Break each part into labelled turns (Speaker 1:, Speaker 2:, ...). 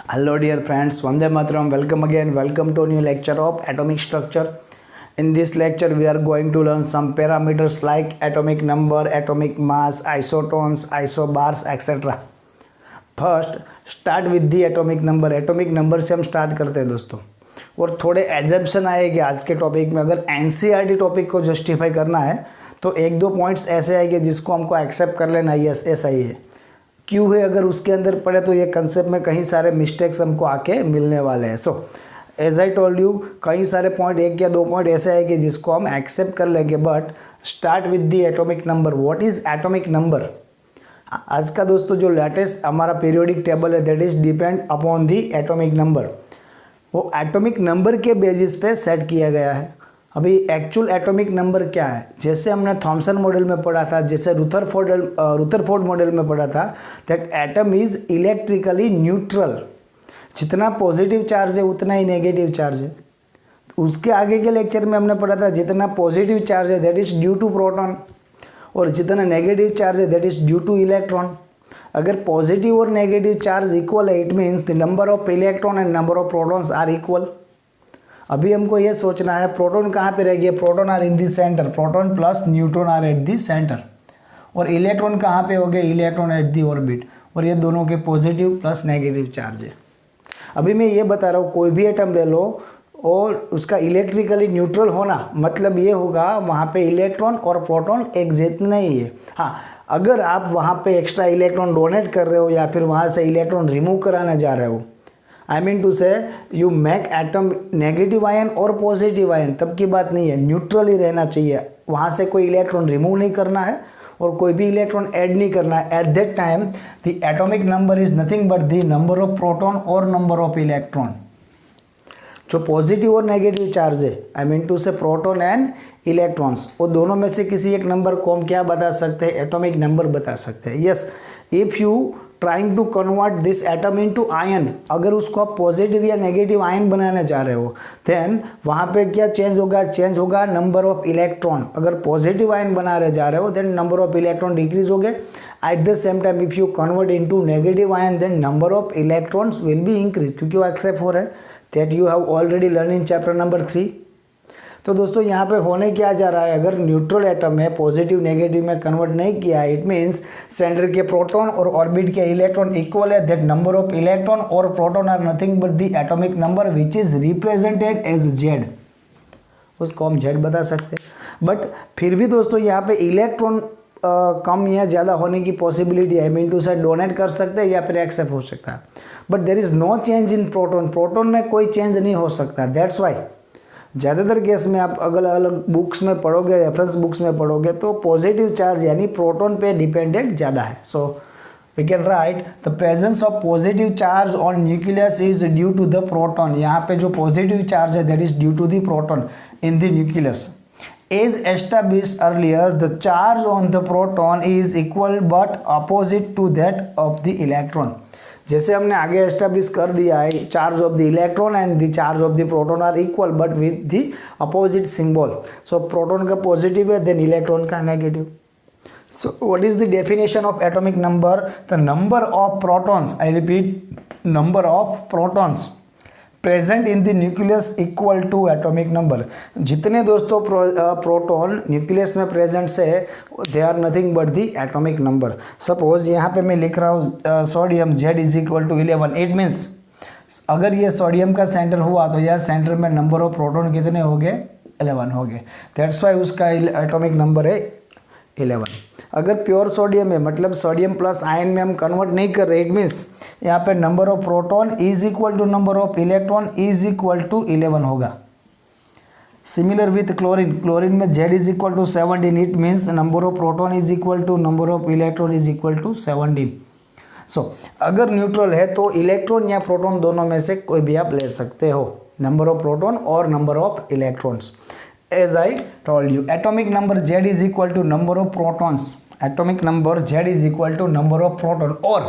Speaker 1: Hello dear friends, Vande Mataram, welcome again, welcome to a new lecture of atomic structure. In this lecture we are going to learn some parameters like atomic number, atomic mass, isotons, isobars, etc. First start with the atomic number. atomic number से हम start करते हैं दोस्तों, और थोड़े assumption आएंगे आज के टॉपिक में। अगर एनसीईआरटी टॉपिक को जस्टिफाई करना है तो एक दो पॉइंट्स ऐसे आएंगे जिसको हमको एक्सेप्ट कर लेना, यस ऐसा ही है, क्यों है, अगर उसके अंदर पढ़े तो ये कंसेप्ट में कहीं सारे मिस्टेक्स हमको आके मिलने वाले हैं। So as I told you, कई सारे पॉइंट, एक या दो पॉइंट ऐसे आएंगे जिसको हम एक्सेप्ट कर लेंगे। But start with the atomic number. What is atomic number? आज का दोस्तों जो लेटेस्ट हमारा पीरियोडिक टेबल है that is depend upon the atomic number. वो एटॉमिक नंबर के बेसिस पे सेट किया गया है। अभी एक्चुअल एटॉमिक नंबर क्या है, जैसे हमने थॉमसन मॉडल में पढ़ा था, जैसे रुदरफोर्ड मॉडल में पढ़ा था, that atom is electrically neutral. जितना पॉजिटिव चार्ज है उतना ही नेगेटिव चार्ज है। उसके आगे के लेक्चर में हमने पढ़ा था जितना पॉजिटिव चार्ज है that is due to proton, और जितना नेगेटिव चार्ज है that is due to electron. अगर पॉजिटिव और नेगेटिव चार्ज इक्वल है, it means the number of electron and number of protons are equal. अभी हमको ये सोचना है प्रोटॉन कहाँ पे रहेगी, proton are in the centre, proton plus neutron are at the centre, और इलेक्ट्रॉन कहाँ पे हो गए, इलेक्ट्रॉन एट दी ऑर्बिट, और ये दोनों के पॉजिटिव प्लस नेगेटिव चार्ज है। अभी मैं ये बता रहा हूँ, कोई भी एटम ले लो और उसका इलेक्ट्रिकली न्यूट्रल होना मतलब ये होगा वहाँ पे इलेक्ट्रॉन और प्रोटॉन एक जितने ही है। हाँ, अगर आप वहाँ पे एक्स्ट्रा इलेक्ट्रॉन डोनेट कर रहे हो या फिर वहाँ से इलेक्ट्रॉन रिमूव कराने जा रहे हो, आई मीन टू से you make atom negative ion और पॉजिटिव आयन, तब की बात नहीं है, न्यूट्रल ही रहना चाहिए। वहाँ से कोई इलेक्ट्रॉन रिमूव नहीं करना है और कोई भी इलेक्ट्रॉन ऐड नहीं करना है। At that time the atomic number is nothing but the number of proton और नंबर ऑफ इलेक्ट्रॉन। जो पॉजिटिव और नेगेटिव चार्ज है, आई मीन टू से प्रोटॉन एंड इलेक्ट्रॉन्स, वो दोनों में से किसी एक नंबर को हम क्या बता सकते हैं, एटॉमिक नंबर बता सकते हैं। Yes, if you trying to convert this atom into ion, अगर उसको आप पॉजिटिव या नेगेटिव आयन बनाने जा रहे हो, देन वहाँ पे क्या चेंज होगा, चेंज होगा नंबर ऑफ इलेक्ट्रॉन। अगर पॉजिटिव आयन बनाने जा रहे हो then number of electron decrease हो गए। At the same time if you convert into negative ion then number of electrons will be increase, क्योंकि वो एक्सेप्ट हो रहे हैं, that you have already learn in chapter number 3। तो दोस्तों यहाँ पे होने क्या जा रहा है, अगर न्यूट्रल एटम है पॉजिटिव नेगेटिव में कन्वर्ट नहीं किया है, इट मीन्स सेंटर के प्रोटॉन और ऑर्बिट के इलेक्ट्रॉन इक्वल है, दैट नंबर ऑफ इलेक्ट्रॉन और proton are nothing but the atomic number which is represented as Z. उसको हम जेड बता सकते हैं। बट फिर भी दोस्तों यहाँ पे इलेक्ट्रॉन कम या ज़्यादा होने की पॉसिबिलिटी है, मीन टू से डोनेट कर सकते हैं या फिर एक्सेप्ट हो सकता है। But there is no change in proton, proton में कोई चेंज नहीं हो सकता। दैट्स वाई ज़्यादातर केस में आप अलग अलग बुक्स में पढ़ोगे, रेफरेंस बुक्स में पढ़ोगे, तो पॉजिटिव चार्ज यानी प्रोटॉन पे डिपेंडेंट ज़्यादा है। So we can write the presence of positive charge on nucleus is due to the proton. यहाँ पे जो पॉजिटिव चार्ज है that is due to the proton in the nucleus. As established earlier the charge on the proton is equal but opposite to that of the electron. जैसे हमने आगे establish कर दिया है, charge of the electron and the charge of the proton are equal but with the opposite symbol. So proton का positive है then electron का negative. So what is the definition of atomic number? The number of protons, I repeat, number of protons present in the nucleus equal to atomic number. जितने दोस्तों proton nucleus में present से they are nothing but the atomic number. Suppose यहाँ पे मैं लिख रहा हूँ sodium Z is equal to 11। It means अगर ये सोडियम का सेंटर हुआ तो यह सेंटर में नंबर ऑफ प्रोटॉन कितने हो गए, 11 हो गए। दैट्स वाई उसका एटॉमिक नंबर है 11। अगर प्योर सोडियम है, मतलब सोडियम प्लस आयन में हम कन्वर्ट नहीं कर रहे, इट मीन्स यहाँ पे number of proton is equal to number of electron is equal to 11 होगा। सिमिलर विथ क्लोरीन, क्लोरीन में Z is equal to 17, it means number of proton is equal to number of electron is equal to 17। So अगर neutral है तो electron या proton दोनों में से कोई भी आप ले सकते हो, नंबर ऑफ प्रोटॉन और number of electrons. As I told you, atomic number Z is equal to number of protons. Atomic number Z is equal to number of proton और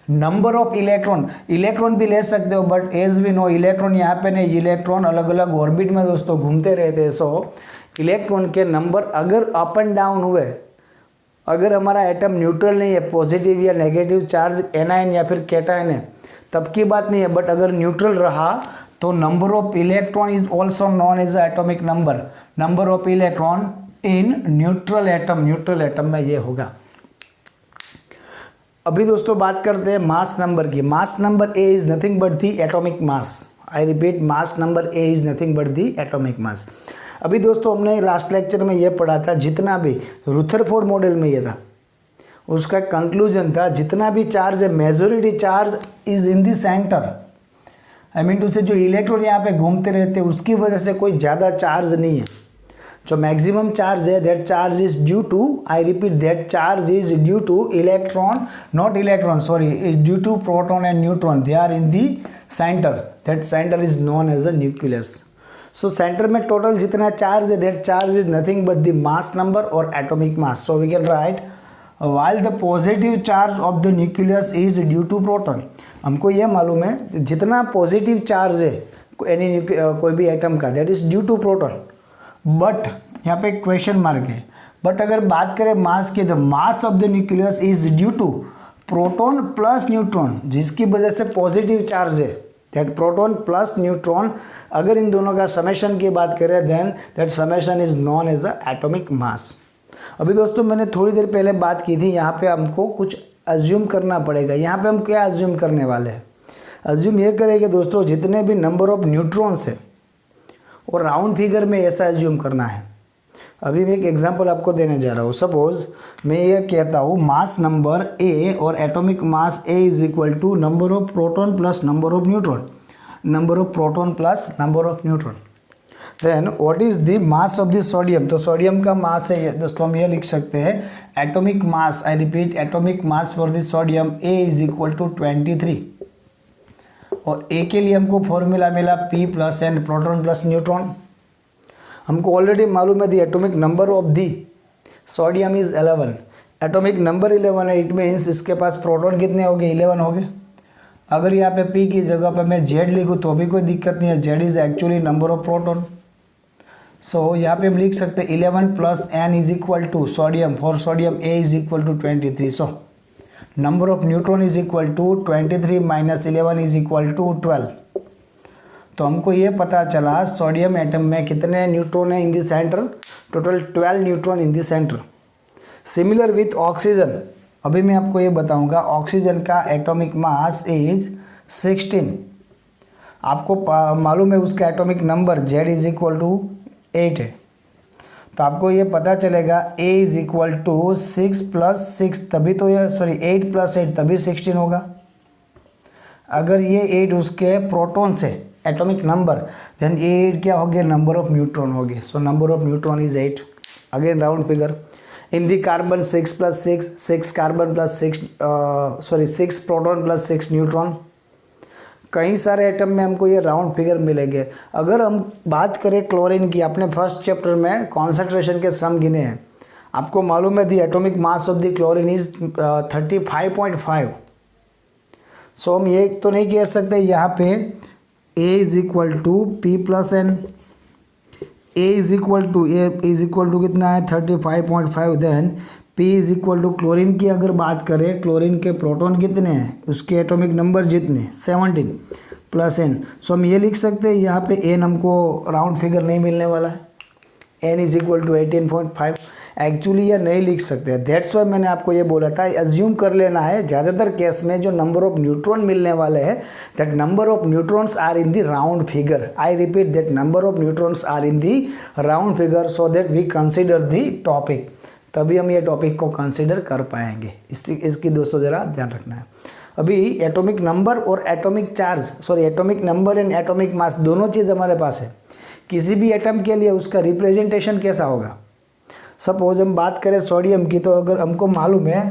Speaker 1: नंबर ऑफ इलेक्ट्रॉन। इलेक्ट्रॉन भी ले सकते हो but as we know electron यहाँ पे नहीं, electron अलग अलग ऑर्बिट में दोस्तों घूमते रहते हैं। सो इलेक्ट्रॉन के नंबर अगर अप एंड डाउन हुए, अगर हमारा एटम न्यूट्रल नहीं है, पॉजिटिव या नेगेटिव चार्ज एनायन या फिर कैटायन है, तब की बात नहीं है, बट अगर न्यूट्रल रहा तो number of electron is also known as atomic number of electron in neutral atom में ये होगा। अभी दोस्तों बात करते हैं मास नंबर की। मास number A is nothing but the atomic mass. I repeat, mass number A is nothing but the atomic mass. अभी दोस्तों हमने लास्ट लेक्चर में ये पढ़ा था, जितना भी रुथरफोर्ड मॉडल में ये था, उसका कंक्लूजन था जितना भी चार्ज है majority charge is in the centre. I mean to say जो इलेक्ट्रॉन यहाँ पे घूमते रहते हैं उसकी वजह से कोई ज़्यादा चार्ज नहीं है। जो मैक्सिमम चार्ज है that charge is due to, I repeat, that charge is due to electron, not electron, sorry, due to proton and neutron, they are in the centre, that centre is known as a nucleus. So centre में total जितना charge है that charge is nothing but the mass number और atomic mass. So we can write while the positive charge of the nucleus is due to proton। हमको ये मालूम है जितना positive charge है कोई भी एटम का that is due to proton, but यहाँ पे क्वेश्चन मार्क है। बट अगर बात करें मास की, the mass of the nucleus is due to proton plus neutron, जिसकी वजह से पॉजिटिव चार्ज है दैट प्रोटॉन प्लस न्यूट्रॉन। अगर इन दोनों का समेशन की बात करें then that summation is known as a atomic mass. अभी दोस्तों मैंने थोड़ी देर पहले बात की थी, यहाँ पे हमको कुछ अज्यूम करना पड़ेगा। यहाँ पे हम क्या अज्यूम करने वाले हैं? अज्यूम ये करेंगे दोस्तों जितने भी नंबर ऑफ न्यूट्रॉन्स है और राउंड फिगर में ऐसा अज्यूम करना है। अभी मैं एक एग्जांपल आपको देने जा रहा हूँ। सपोज मैं ये कहता हूँ मास नंबर ए और atomic mass A is equal to number of proton plus number of neutron, number of proton plus number of neutron. Then what is the mass of the sodium? तो sodium का mass है दोस्तों, हम ये लिख सकते हैं atomic mass, I repeat, atomic mass for the sodium A is equal to 23। और ए के लिए हमको फॉर्मूला मिला P plus N, proton plus neutron. हमको ऑलरेडी मालूम है the atomic number of the sodium is 11, atomic number 11 है, it means इसके पास प्रोटॉन कितने हो गए? 11 हो गए। अगर यहाँ पे P की जगह पे मैं Z लिखूँ तो भी कोई दिक्कत नहीं है, Z is actually number of proton. So यहाँ पे हम लिख सकते हैं 11 plus N is equal to sodium, for sodium A is equal to 23। So number of neutron is equal to 23 minus 11 is equal to 12। तो हमको ये पता चला सोडियम एटम में कितने न्यूट्रॉन है इन the centre? Total 12 neutron in the centre. Similar with oxygen, अभी मैं आपको ये बताऊंगा, ऑक्सीजन का एटॉमिक मास इज 16। आपको मालूम है उसका atomic number Z is equal to 8 है। तो आपको ये पता चलेगा A is equal to 6 plus 6, तभी तो ये, सॉरी, 8 प्लस 8 तभी 16 होगा। अगर ये 8 उसके प्रोटॉन से एटॉमिक नंबर, देन ये 8 क्या हो गया? नंबर ऑफ न्यूट्रॉन हो गए। सो number of neutron is 8। Again round figure, in the carbon 6 plus 6, 6 carbon plus 6, sorry 6 proton plus 6 neutron. कई सारे एटम में हमको ये राउंड फिगर मिलेंगे। अगर हम बात करें क्लोरीन की, आपने फर्स्ट चैप्टर में कॉन्सेंट्रेशन के सम गिने हैं, आपको मालूम है the atomic mass of the chlorine is 35.5। So हम ये तो नहीं कह सकते यहाँ पे A is equal to P plus N, A is equal to कितना है? 35.5। Then P is equal to chlorine की अगर बात करें, क्लोरीन के प्रोटॉन कितने हैं? उसके एटॉमिक नंबर जितने 17 प्लस n। सो हम ये लिख सकते हैं यहाँ पे n हमको राउंड फिगर नहीं मिलने वाला है, n is equal to 18.5। Actually ये नहीं लिख सकते, दैट्स वाई मैंने आपको ये बोला था एज्यूम कर लेना है। ज़्यादातर केस में जो नंबर ऑफ न्यूट्रॉन मिलने वाले हैं that number of neutrons are in the round figure. I repeat, that number of neutrons are in the round figure so that we consider the topic, तभी हम ये टॉपिक को consider कर पाएंगे। इसकी दोस्तों ज़रा ध्यान रखना है। अभी एटॉमिक नंबर और atomic charge, sorry atomic number and atomic मास, दोनों चीज़ हमारे पास है। किसी भी एटम के लिए उसका रिप्रेजेंटेशन कैसा होगा? सपोज हम बात करें सोडियम की, तो अगर हमको मालूम है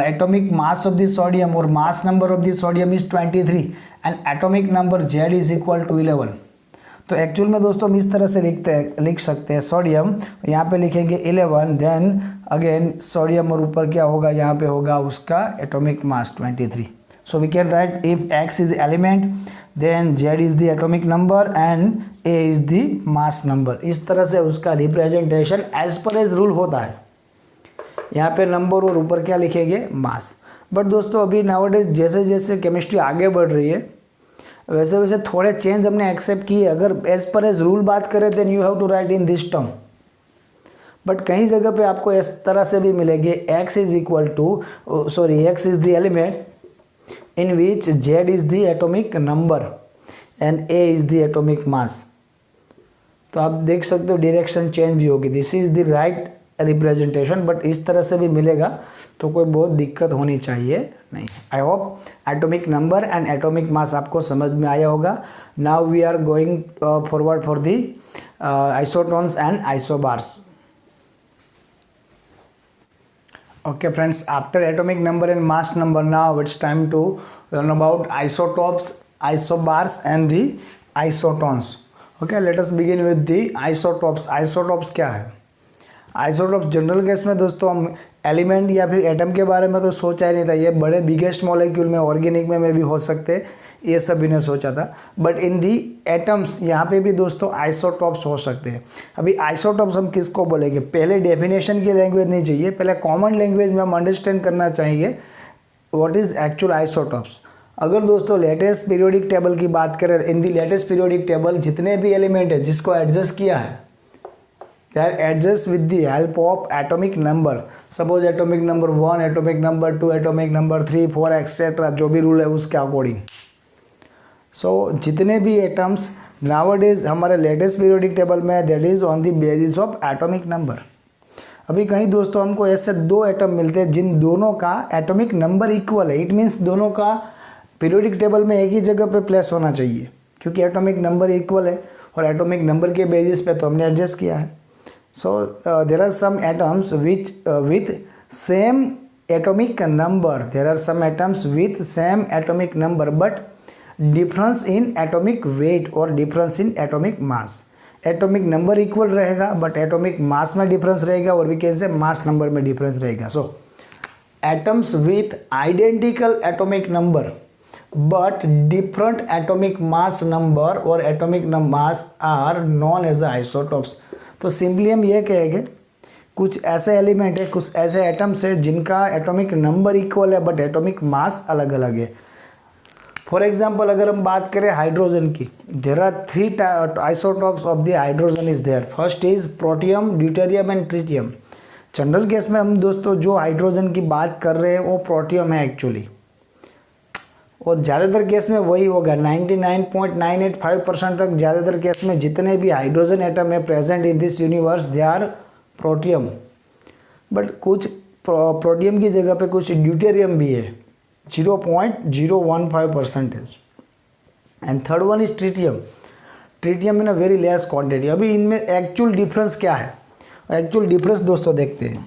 Speaker 1: atomic mass of the sodium और mass number of the sodium is 23 and atomic number Z is equal to 11। तो एक्चुअल में दोस्तों हम इस तरह से लिख सकते हैं सोडियम, यहाँ पे लिखेंगे 11, देन अगेन सोडियम और ऊपर क्या होगा? यहाँ पे होगा उसका atomic mass 23। So we can write if X is element then Z is the atomic number and A is the mass number. इस तरह से उसका representation as per as rule होता है। यहाँ पे नंबर और ऊपर क्या लिखेंगे, मास। बट दोस्तों अभी नाउअडेज जैसे जैसे केमिस्ट्री आगे बढ़ रही है वैसे वैसे थोड़े चेंज हमने एक्सेप्ट किए। अगर एज पर एज रूल बात करें then you have to write in this term, but कई जगह पे आपको इस तरह से भी मिलेंगे, x is equal to x is the element in which z is the atomic number and a is the atomic mass. तो आप देख सकते हो डायरेक्शन चेंज भी होगी, this is the right representation, but इस तरह से भी मिलेगा तो कोई बहुत दिक्कत होनी चाहिए नहीं। I hope atomic number and atomic mass आपको समझ में आया होगा। Now we are going forward for the isotones and isobars. Okay friends, after atomic number and mass number, now it's time to learn about isotopes, isobars and the isotones. Okay, let us begin with the isotopes. Isotopes क्या है? Isotopes general case में दोस्तों हम element या फिर atom के बारे में तो सोचा ही नहीं था, ये बड़े बिगेस्ट मॉलिक्यूल में ऑर्गेनिक में भी हो सकते, ये सभी ने सोचा था। बट इन दी एटम्स यहाँ पे भी दोस्तों आइसोटॉप्स हो सकते हैं। अभी आइसोटॉप्स हम किसको बोलेंगे, पहले डेफिनेशन की लैंग्वेज नहीं चाहिए, पहले कॉमन लैंग्वेज में हम अंडरस्टैंड करना चाहिए व्हाट इज़ एक्चुअल आइसोटॉप्स। अगर दोस्तों लेटेस्ट पीरियोडिक टेबल की बात करें, इन दी लेटेस्ट पीरियोडिक टेबल जितने भी एलिमेंट है जिसको एडजस्ट किया है they are adjust with the help of atomic number. Suppose atomic number 1, atomic number 2, atomic number 3, 4 etc. जो भी रूल है उसके अकॉर्डिंग। सो जितने भी एटम्स नाउअडेज हमारे लेटेस्ट पीरियोडिक टेबल में that is on the basis of atomic number. अभी कहीं दोस्तों हमको ऐसे दो एटम मिलते हैं जिन दोनों का एटॉमिक नंबर इक्वल है, इट मीन्स दोनों का पीरियोडिक टेबल में एक ही जगह पे प्लेस होना चाहिए क्योंकि एटॉमिक नंबर इक्वल है और एटॉमिक नंबर के बेसिस पे तो हमने एडजस्ट किया है। So there are some atoms which with same atomic number. There are some atoms with same atomic number, but difference in atomic weight or difference in atomic mass. Atomic number equal रहेगा, but atomic mass में difference रहेगा और we can say mass number में difference रहेगा. So atoms with identical atomic number but different atomic mass number or atomic mass are known as isotopes. तो simply हम ये कहेंगे कुछ ऐसे एलिमेंट है, कुछ ऐसे एटम्स है जिनका एटॉमिक नंबर इक्वल है बट एटॉमिक मास अलग अलग है। फॉर एग्जांपल अगर हम बात करें हाइड्रोजन की, there are 3 isotopes of the hydrogen is there. First is protium, deuterium and tritium. General case में हम दोस्तों जो हाइड्रोजन की बात कर रहे हैं वो प्रोटियम है एक्चुअली, और ज़्यादातर केस में वही होगा। 99.985% तक ज़्यादातर केस में जितने भी हाइड्रोजन एटम है present in this universe they are protium. But कुछ प्रोटियम की जगह पे कुछ ड्यूटेरियम भी है 0.015%। And third one is tritium. Tritium in a very less quantity. अभी इनमें एक्चुअल डिफरेंस क्या है, एक्चुअल डिफरेंस दोस्तों देखते हैं।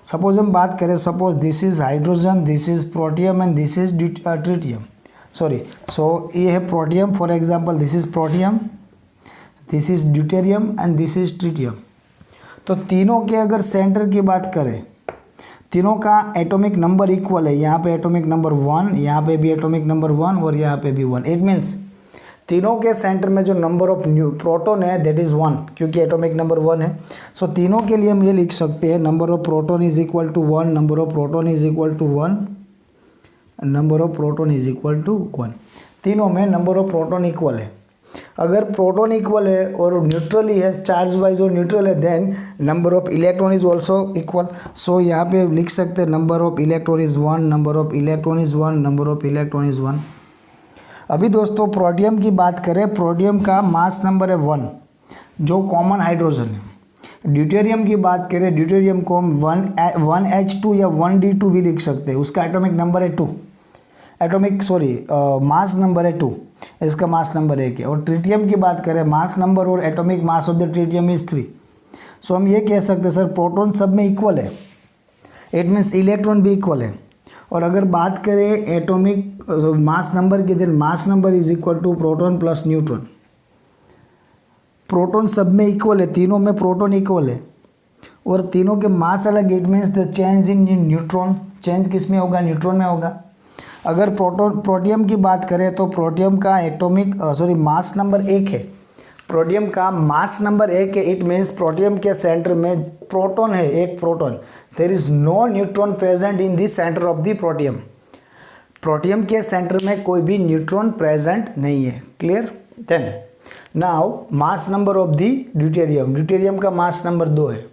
Speaker 1: सपोज हम बात करें, suppose this is hydrogen, this is protium and this is tritium, sorry so ये है protium. For example this is protium, this is deuterium and this is tritium. तो तीनों के अगर सेंटर की बात करें, तीनों का एटॉमिक नंबर इक्वल है। यहाँ पे एटॉमिक नंबर 1, यहाँ पे भी एटॉमिक नंबर 1 और यहाँ पे भी 1। इट मीन्स तीनों के सेंटर में जो नंबर ऑफ प्रोटॉन है दैट इज़ 1 क्योंकि एटॉमिक नंबर 1 है। सो तीनों के लिए हम ये लिख सकते हैं number of proton is equal to 1, number of proton is equal to 1, number of proton is equal to 1। तीनों में नंबर ऑफ प्रोटॉन इक्वल है। अगर प्रोटॉन इक्वल है और न्यूट्रल ही है, चार्ज वाइज और न्यूट्रल है, then number of electron is also equal. So यहाँ पे लिख सकते हैं number of electron is 1, number of electron is 1, number of electron is 1। अभी दोस्तों प्रोटियम की बात करें, प्रोटियम का मास नंबर है 1 जो कॉमन हाइड्रोजन है। ड्यूटेरियम की बात करें, ड्यूटेरियम को हम 1H2 या 1D2 भी लिख सकते हैं, उसका एटॉमिक नंबर है 2, मास नंबर है 2, इसका मास नंबर 1 है। और ट्रिटियम की बात करें, मास नंबर और atomic mass of the tritium is 3। सो हम ये कह सकते हैं सर प्रोटॉन सब में इक्वल है, इट मीन्स इलेक्ट्रॉन भी इक्वल है। और अगर बात करें एटॉमिक मास नंबर की, then mass number is equal to proton plus neutron. Proton सब में इक्वल है, तीनों में प्रोटॉन इक्वल है और तीनों के मास अलग, it means the change in neutron, change किस में होगा, न्यूट्रॉन में होगा। अगर प्रोटियम की बात करें तो प्रोटियम का मास नंबर 1 है, प्रोटियम का मास नंबर 1 है। इट मीन्स प्रोटियम के सेंटर में प्रोटॉन है, एक proton, there is no neutron present in the centre of the protium. Protium के सेंटर में कोई भी न्यूट्रॉन प्रेजेंट नहीं है। Clear? Then now mass number of the deuterium, deuterium का मास नंबर 2 है।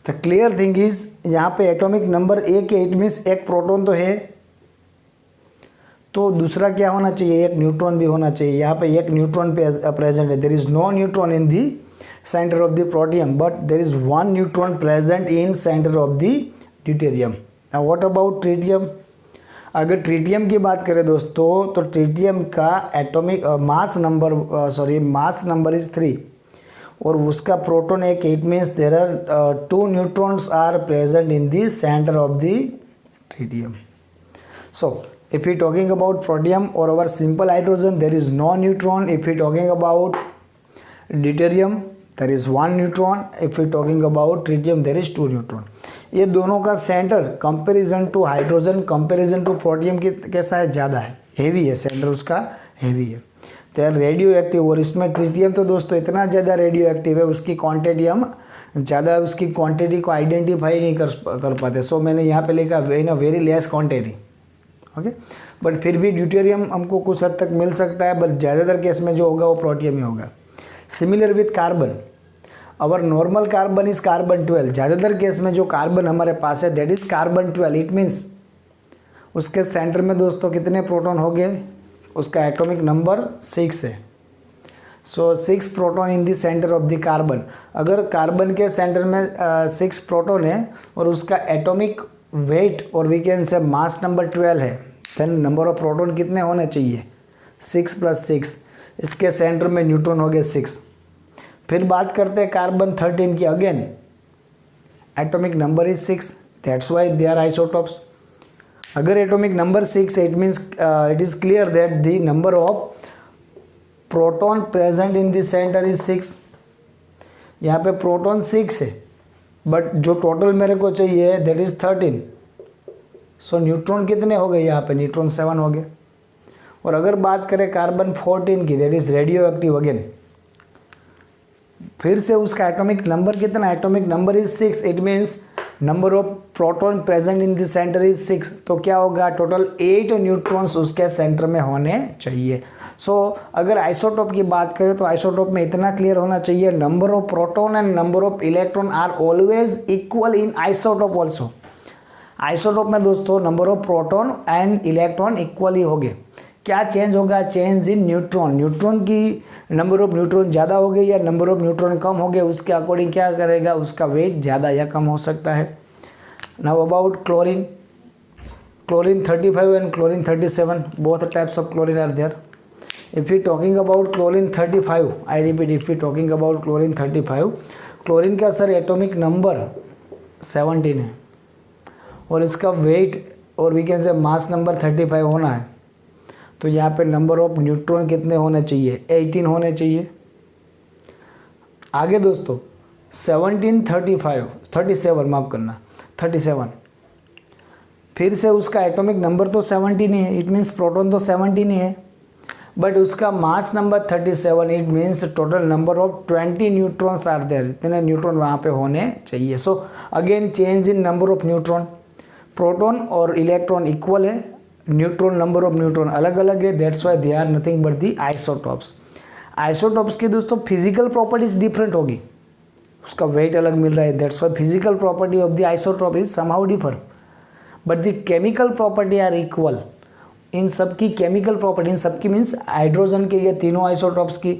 Speaker 1: द क्लियर थिंग इज यहाँ पे एटॉमिक नंबर 1 है, इट मीन्स एक प्रोटॉन तो है, तो दूसरा क्या होना चाहिए, एक न्यूट्रॉन भी होना चाहिए। यहाँ पे एक न्यूट्रॉन प्रेजेंट है, there is no neutron in the centre of the protium but there is one neutron present in centre of the deuterium. Now what about tritium? अगर ट्रिटियम की बात करें दोस्तों, तो ट्रिटियम का एटॉमिक मास नंबर इज 3 और उसका proton एक, it means there are 2 neutrons are present in the centre of the tritium. So if we talking about protium or our simple hydrogen, there is no neutron. If we talking about deuterium, there is 1 neutron. If we talking about tritium, there is 2 neutron. ये दोनों का centre comparison to hydrogen, comparison to protium की कैसा है, ज़्यादा है, heavy है, centre उसका हेवी है। तो यार रेडियो एक्टिव, और इसमें ट्रिटियम तो दोस्तों इतना ज़्यादा रेडियो एक्टिव है, उसकी क्वांटिटी हम ज़्यादा उसकी क्वांटिटी को आइडेंटिफाई नहीं कर पाते। सो मैंने यहाँ पे लिखा very less quantity. Okay, but फिर भी ड्यूटेरियम हमको कुछ हद तक मिल सकता है, बट ज़्यादातर केस में जो होगा वो प्रोटियम ही होगा। Similar with carbon, our normal carbon is carbon 12। ज़्यादातर केस में जो कार्बन हमारे पास है that is carbon 12। It means उसके सेंटर में दोस्तों कितने प्रोटॉन हो गए, उसका एटॉमिक नंबर 6 है। So 6 proton in the centre of the carbon. अगर कार्बन के सेंटर में 6 प्रोटॉन है और उसका एटॉमिक वेट और we can say mass number 12 है, देन नंबर ऑफ प्रोटॉन कितने होने चाहिए, 6 + 6। इसके सेंटर में न्यूट्रॉन हो गए 6। फिर बात करते हैं कार्बन 13 की, again atomic number is 6, that's why they are isotopes. अगर एटॉमिक नंबर 6 है, it means it is clear that the number of proton present in the centre is 6। यहाँ पे प्रोटॉन 6 है बट जो टोटल मेरे को चाहिए दैट इज़ 13। सो न्यूट्रॉन कितने हो गए यहाँ पे, न्यूट्रॉन 7 हो गए। और अगर बात करें कार्बन 14 की, that is radio active again, फिर से उसका एटॉमिक नंबर कितना, atomic number is 6। It means number of proton present in the centre is 6। तो क्या होगा, टोटल 8 न्यूट्रॉन्स उसके सेंटर में होने चाहिए। सो अगर आइसोटोप की बात करें तो आइसोटोप में इतना क्लियर होना चाहिए, number of proton and number of electron are always equal in isotope also. Isotope में दोस्तों number of proton and electron equal ही होंगे। क्या चेंज होगा, चेंज इन न्यूट्रॉन। न्यूट्रॉन की नंबर ऑफ न्यूट्रॉन ज़्यादा हो गए या नंबर ऑफ न्यूट्रॉन कम हो गए, उसके अकॉर्डिंग क्या करेगा, उसका वेट ज़्यादा या कम हो सकता है। Now about chlorine, chlorine 35 and chlorine 37, both types of chlorine are there. If you talking about chlorine 35, I repeat, if you talking about chlorine 35, chlorine का सर एटॉमिक नंबर 17 है और इसका वेट और we can say mass number 35 होना है। तो यहाँ पे नंबर ऑफ न्यूट्रॉन कितने होने चाहिए, 18 होने चाहिए। आगे दोस्तों 37 माफ करना 37, फिर से उसका एटॉमिक नंबर तो 17 ही है, इट मीन्स प्रोटॉन तो 17 ही है, बट उसका mass number 37, it means total number of 20 neutrons are there. इतने न्यूट्रॉन वहाँ पे होने चाहिए। So again change in number of neutron, proton और इलेक्ट्रॉन इक्वल है, न्यूट्रॉन नंबर ऑफ न्यूट्रॉन अलग अलग है, that's why they are nothing but the isotopes. Isotopes की दोस्तों फिजिकल प्रॉपर्टीज डिफरेंट होगी, उसका वेट अलग मिल रहा है, that's why physical property of the isotope is somehow differ, but the chemical property are equal. इन सब की केमिकल प्रॉपर्टी, इन सब की मीन्स हाइड्रोजन के ये तीनों आइसोटॉप्स की,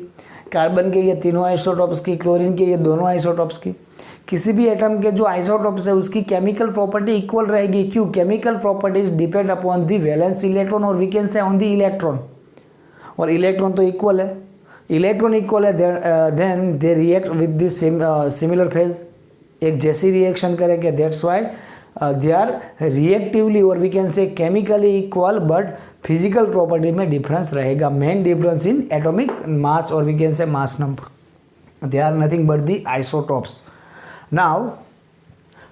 Speaker 1: कार्बन के ये तीनों आइसोटॉप्स की, क्लोरीन के ये दोनों आइसोटॉप्स की, किसी भी एटम के जो आइसोटॉप्स है उसकी केमिकल प्रॉपर्टी इक्वल रहेगी। क्यों, chemical properties depend upon the valence electron और we can say on the electron, और इलेक्ट्रॉन तो इक्वल है, इलेक्ट्रॉन इक्वल है, then they react with the similar phase, एक जैसी रिएक्शन करेंगे, that's why they are reactively और we can say chemically equal, but physical property में difference रहेगा। Main difference in atomic mass और we can say mass number, they are nothing but the isotopes. Now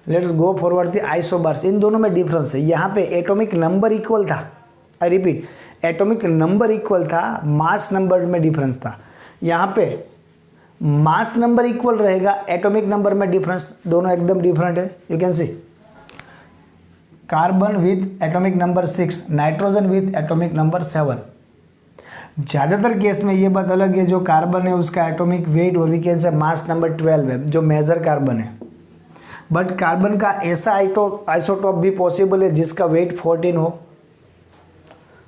Speaker 1: let's go forward the isobars. इन दोनों में difference है, यहाँ पे atomic number equal था, आई रिपीट, एटॉमिक नंबर इक्वल था, मास नंबर में डिफरेंस था। यहाँ पे मास नंबर इक्वल रहेगा, एटॉमिक नंबर में डिफरेंस, दोनों एकदम डिफरेंट है। You can C carbon with atomic number 6, nitrogen with atomic number 7। ज़्यादातर केस में ये बात अलग है, जो कार्बन है उसका एटॉमिक वेट और we can say mass number 12 है, जो मेजर कार्बन है। बट कार्बन का ऐसा आइसोटॉप भी पॉसिबल है जिसका वेट 14 हो।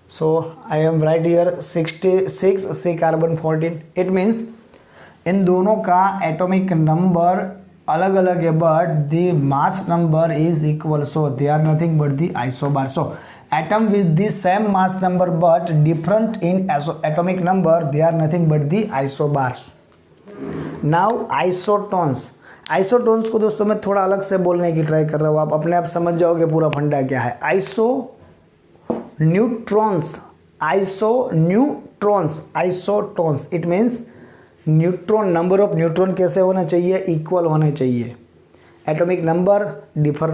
Speaker 1: So I am right here 66 C carbon 14। It means इन दोनों का एटॉमिक नंबर अलग अलग है, but the mass number is equal, so they are nothing but the isobar. So atom with the same mass number but different in atomic number, they are nothing but the isobars. Now isotones, isotones को दोस्तों मैं थोड़ा अलग से बोलने की try कर रहा हूँ, आप अपने आप समझ जाओगे पूरा फंडा क्या है। Neutrons, isotones, it means neutron, number of neutron कैसे होना चाहिए, इक्वल होने चाहिए। Atomic number differ,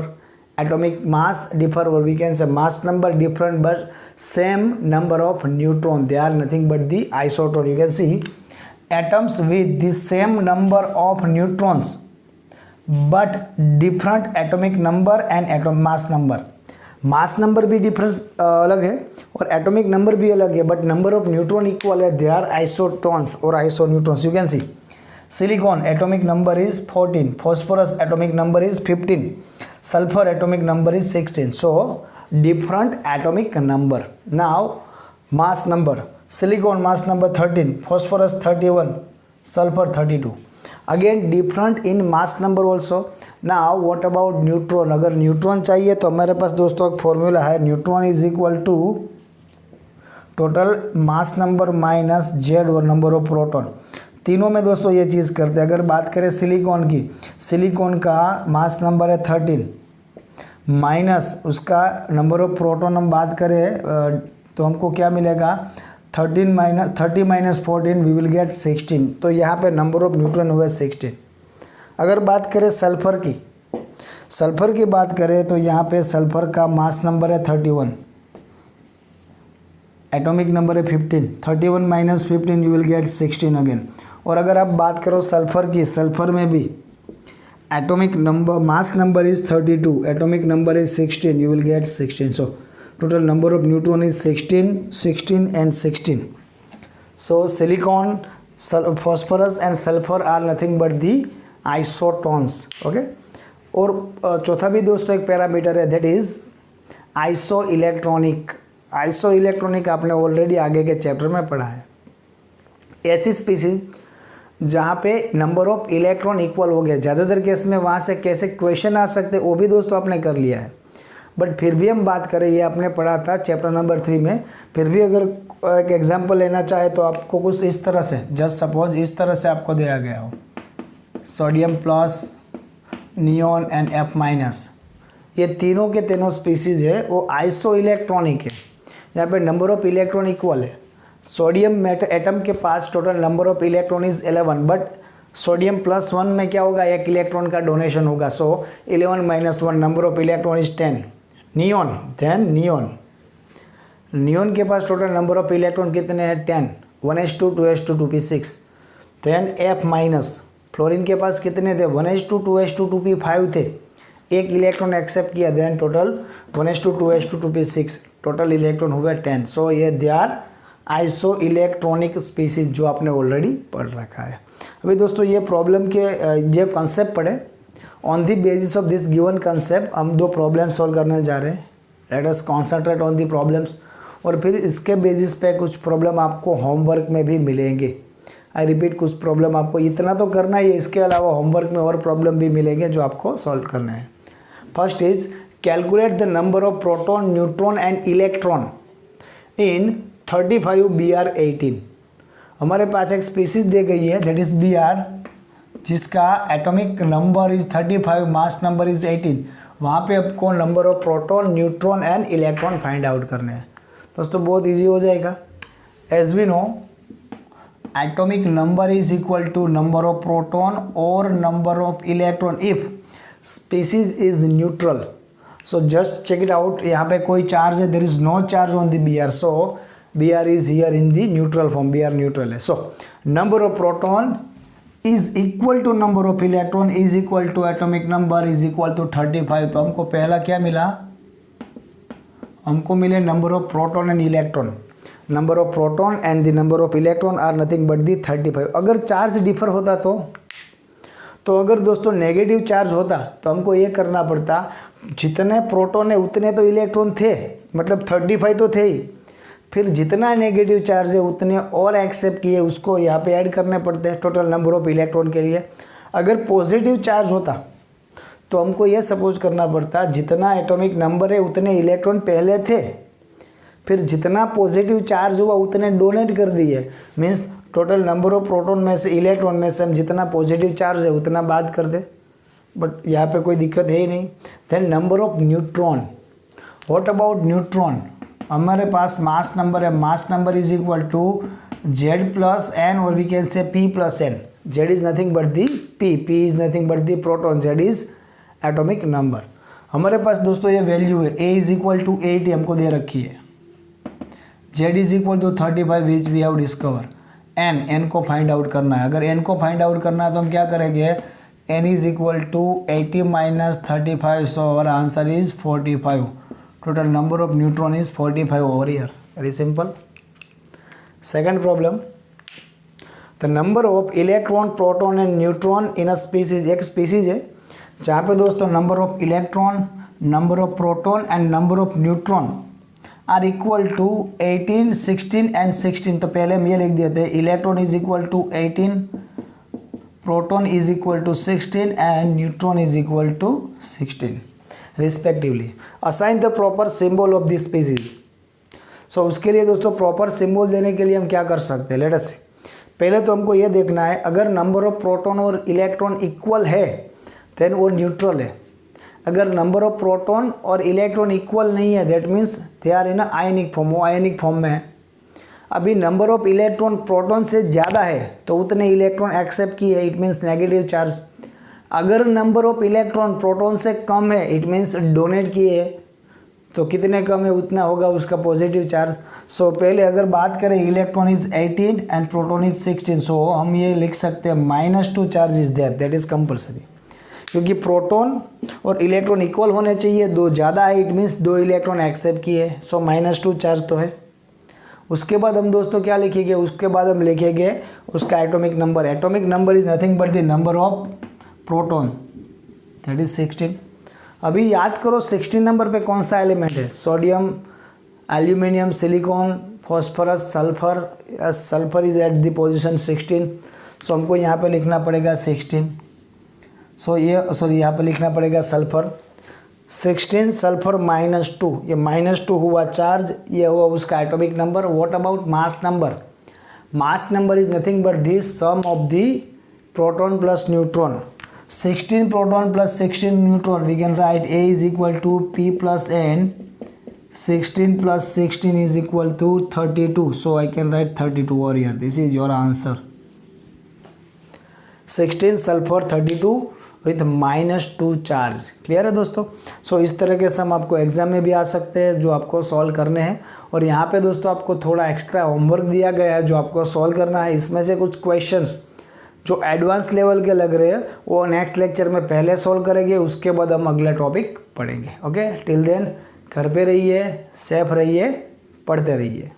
Speaker 1: atomic mass differ, और we can say mass number different but same number of neutron, they are nothing but the isotone. You can see atoms with the same number of neutrons but different atomic number and atom mass number. Mass number भी different अलग है और atomic number भी अलग है, but number of neutron equal है, they are isotones और isoneutrons. You can see silicon atomic number is 14, phosphorus atomic number is 15, sulphur atomic number is 16. So different atomic number. Now mass number, silicon mass number 13, phosphorus 31, sulfur 32. Again different in mass number also. Now what about neutron? अगर neutron चाहिए तो हमारे पास दोस्तों एक formula है, neutron is equal to total mass number minus Z और number of proton. तीनों में दोस्तों ये चीज़ करते हैं। अगर बात करें सिलिकॉन की, सिलिकॉन का मास नंबर है 13 माइनस उसका नंबर ऑफ प्रोटॉन हम बात करें तो हमको क्या मिलेगा, 30 माइनस 14 वी विल गेट 16। तो यहाँ पे नंबर ऑफ न्यूट्रॉन हुआ 16। अगर बात करें सल्फर की बात करें तो यहाँ पे सल्फर का मास नंबर है 31, एटॉमिक नंबर है 15, 31 minus 15 you will get 16 again. और अगर आप बात करो सल्फर की, सल्फर में भी atomic number mass number is 32, atomic number is 16, you will get 16. So total number of neutron is 16, 16 and 16. So silicon, phosphorus and sulfur are nothing but the isotones. Okay. और चौथा भी दोस्तों एक parameter है, that is isoelectronic. Isoelectronic आपने already आगे के chapter में पढ़ा है। ऐसी स्पीसीज जहाँ पे नंबर ऑफ इलेक्ट्रॉन इक्वल हो गया, ज़्यादातर केस में वहाँ से कैसे क्वेश्चन आ सकते वो भी दोस्तों आपने कर लिया है, बट फिर भी हम बात करें, ये आपने पढ़ा था चैप्टर नंबर 3 में। फिर भी अगर एक एग्जांपल लेना चाहे तो आपको कुछ इस तरह से, जस्ट सपोज इस तरह से आपको दिया गया हो, sodium plus, neon and F minus, ये तीनों के तीनों स्पीसीज है वो आइसो इलेक्ट्रॉनिक है। यहाँ पे नंबर ऑफ इलेक्ट्रॉन इक्वल है। सोडियम एटम के पास total number of electron is 11, but sodium plus 1 में क्या होगा, एक इलेक्ट्रॉन का डोनेशन होगा। So 11 minus 1 number of electron is 10. Neon, then neon के पास टोटल नंबर ऑफ इलेक्ट्रॉन कितने हैं, 10, 1s2 2s2 2p6. Then F minus, fluorine के पास कितने थे, 1s2 2s2 2p5 थे, एक इलेक्ट्रॉन एक्सेप्ट किया, then total 1s2 2s2 2p6, total electron हुए 10. सो ये they are isoelectronic species जो आपने ऑलरेडी पढ़ रखा है। अभी दोस्तों ये प्रॉब्लम के ये कॉन्सेप्ट पढ़े, on the basis of this given concept हम 2 प्रॉब्लम सॉल्व करने जा रहे हैं। Let us concentrate on the problems, और फिर इसके बेसिस पे कुछ प्रॉब्लम आपको होमवर्क में भी मिलेंगे। आई रिपीट, कुछ प्रॉब्लम आपको इतना तो करना ही है, इसके अलावा होमवर्क में और प्रॉब्लम भी मिलेंगे जो आपको सॉल्व करने हैं। First is calculate the number of proton, neutron and electron in 35 Br18। हमारे पास एक स्पीसीज दे गई है, दैट इज Br, जिसका atomic number is 35, mass number is 18। वहाँ पे आपको number of proton, neutron and electron find out करने हैं। दोस्तों बहुत इजी हो जाएगा। As we know atomic number is equal to number of proton और number of electron if species is neutral. So just check it out, यहाँ पे कोई चार्ज है, there is no charge on the Br, so Br is here in the neutral form, Br neutral है। So number of proton is equal to number of electron is equal to atomic number is equal to 35। तो हमको पहला क्या मिला, हमको मिले number of proton and electron. Number of proton and the number of electron are nothing but the 35। अगर charge differ होता तो अगर दोस्तों नेगेटिव चार्ज होता तो हमको ये करना पड़ता, जितने प्रोटॉन है उतने तो इलेक्ट्रॉन थे, मतलब 35 तो थे ही, फिर जितना नेगेटिव चार्ज है उतने और एक्सेप्ट किए उसको यहाँ पे ऐड करने पड़ते हैं टोटल नंबर ऑफ इलेक्ट्रॉन के लिए। अगर पॉजिटिव चार्ज होता तो हमको ये सपोज करना पड़ता, जितना एटॉमिक नंबर है उतने इलेक्ट्रॉन पहले थे, फिर जितना पॉजिटिव चार्ज हुआ उतने डोनेट कर दिए, means total number of proton में से इलेक्ट्रॉन में से हम जितना पॉजिटिव चार्ज है उतना बात कर दे, बट यहाँ पे कोई दिक्कत है ही नहीं। Then number of neutron, what about neutron, हमारे पास मास नंबर है, mass number is equal to Z plus N और we can say P plus N. Z is nothing but the P is nothing but the proton, Z is atomic number. हमारे पास दोस्तों ये value है A is equal to 80 हमको दे रखी है, Z is equal to 35 which we have discover, n को find out करना है। अगर n को फाइंड आउट करना है तो हम क्या करेंगे, n is equal to 80 minus 35, so our answer is 45। Total number of neutron is 45 over here, very simple. Second problem, the number of electron proton and neutron in a species, एक species है जहाँ पे दोस्तों number of electron, number of proton and number of neutron are equal to 18, 16 and 16। तो पहले हम ये लिख देते हैं, electron is equal to 18, proton is equal to 16 and neutron is equal to 16 respectively. Assign the proper symbol of this species. So उसके लिए दोस्तों प्रॉपर सिंबल देने के लिए हम क्या कर सकते हैं, लेट अस से पहले तो हमको ये देखना है, अगर नंबर ऑफ प्रोटॉन और इलेक्ट्रॉन इक्वल है देन वो न्यूट्रल है। अगर नंबर ऑफ प्रोटॉन और इलेक्ट्रॉन इक्वल नहीं है that means they are in ionic form, वो आयनिक फॉर्म में है। अभी नंबर ऑफ इलेक्ट्रॉन प्रोटॉन से ज़्यादा है तो उतने इलेक्ट्रॉन एक्सेप्ट किए, इट मीन्स नेगेटिव चार्ज। अगर नंबर ऑफ इलेक्ट्रॉन प्रोटॉन से कम है इट मीन्स डोनेट किए, तो कितने कम है उतना होगा उसका पॉजिटिव चार्ज। सो पहले अगर बात करें electron is 18 and proton is 16, so हम ये लिख सकते हैं -2 charge is there, that is compulsory, क्योंकि प्रोटॉन और इलेक्ट्रॉन इक्वल होने चाहिए, दो ज़्यादा है इट मीन्स दो इलेक्ट्रॉन एक्सेप्ट किए, सो -2 चार्ज तो है। उसके बाद हम दोस्तों क्या लिखेंगे, उसके बाद हम लिखेंगे उसका atomic number. Atomic number is nothing but the number of proton, that is 16। अभी याद करो 16 नंबर पे कौन सा एलिमेंट है, sodium, aluminium, silicon, phosphorus, sulphur. Sulphur is at the position 16, सो हमको यहाँ पे लिखना पड़ेगा 16। यहाँ पे लिखना पड़ेगा सल्फर 16, सल्फर -2, ये -2 हुआ चार्ज, ये हुआ उसका atomic number. What about mass number, mass number is nothing but the sum of the proton plus neutron. 16 proton plus 16 neutron, we can write A is equal to P plus N, 16 plus 16 is equal to 32, so I can write 32 over here, this is your answer. 16 sulphur 32 with -2 charge. Clear है दोस्तों। सो इस तरीके से हम आपको exam में भी आ सकते हैं जो आपको सॉल्व करने हैं। और यहाँ पे दोस्तों आपको थोड़ा एक्स्ट्रा होमवर्क दिया गया है जो आपको सॉल्व करना है। इसमें से कुछ क्वेश्चंस जो एडवांस लेवल के लग रहे हैं वो नेक्स्ट लेक्चर में पहले सॉल्व करेंगे, उसके बाद हम अगला टॉपिक पढ़ेंगे। ओके, टिल देन घर पे रहिए, सेफ रहिए, पढ़ते रहिए।